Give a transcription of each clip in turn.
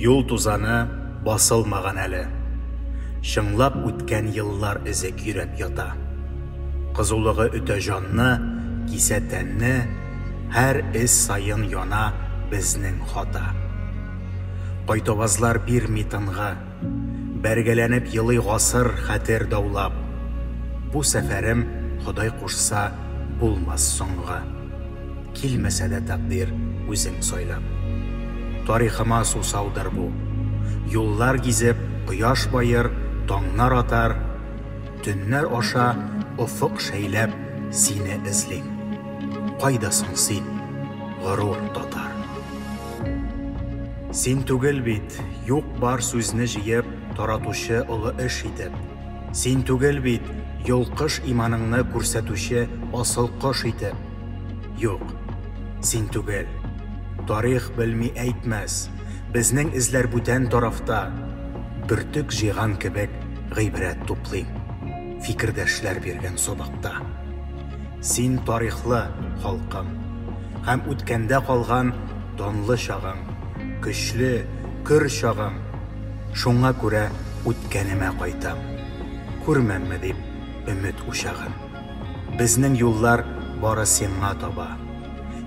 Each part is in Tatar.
Юл тузаны басылмаган әле. Шыңлап үткән йыллар эзе кирәп ята. Кызулыгы үтә җанны, кисә тәнне, һәр эз сайын яна безнең хата. Кайтавазлар бирми тынга, бәргәләнеп елый гасыр хәтер даулап. Бу сәфәрем, Ходай кушса, булмас соңга. Килмәсә дә тәкъдир үзең сайлап. Тарихыма сусаудыр бу. Юллар гизеп, кояш байыр, таңнар атар. Төннәр аша, офык шәйләп, сине эзлим. Кайдасың син, горур татар? Син түгел бит, юк бар сүзне җыеп, таратучы олы эш итеп. Син түгел бит, йолкыш иманыңны күрсәтүче асыл кош итеп. Юк, син түгел. Тарих белми әйтмәс, безнең эзләр бүтән тарафта. Бөртек җыйган кебек гыйбрәт туплыйм, фикердәшләр биргән собакта. Син тарихлы халкым, һәм үткәндә калган данлы чагың, көчле, көр чагың. Шуңа күрә үткәнемә кайтам, күрмәмме дип өмет учагын. Безнең юллар бары сиңа таба,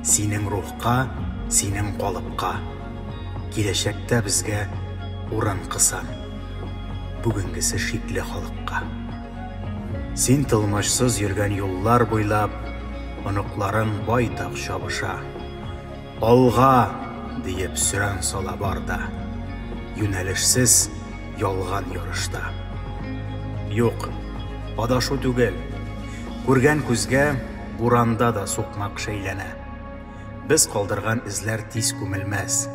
синең рухка, синең калыпка. Киләчәктә безгә урын кысам, бүгенгесе шикле халыкка. Син тылмашсыз йөргән юллар буйлап, оныкларың байтак чабыша. Алга диеп сүрән сала барда, юнәлешсез ялган ярышта. Юк, адашу түгел, күргән күзгә буранда да сукмак шәйләнә. Без калдырган эзләр тиз күмелмәс,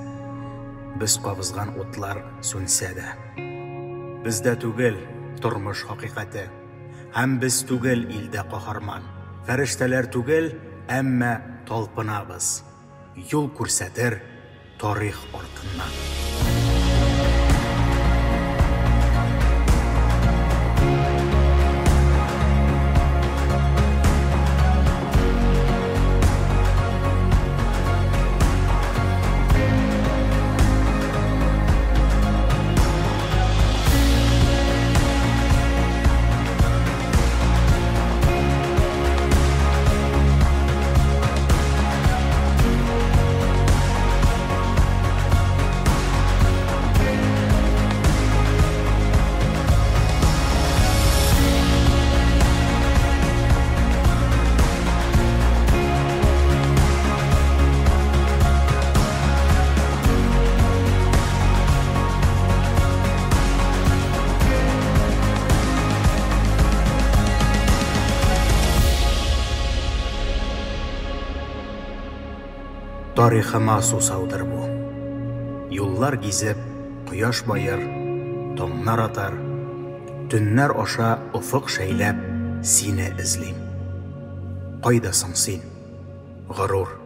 без кабызган утлар сүнсә дә. Бездә түгел тормыш хакыйкате, һәм без түгел илдә каһарман. Фәрештәләр түгел, әмма талпынабыз. Юл күрсәтер тарих артыннан. Тарихыма сусаудыр бу. Юллар гизеп, кояш байыр, таңнар атар. Төннәр аша офык шәйләп, сине эзлим. Кайдасың син, горур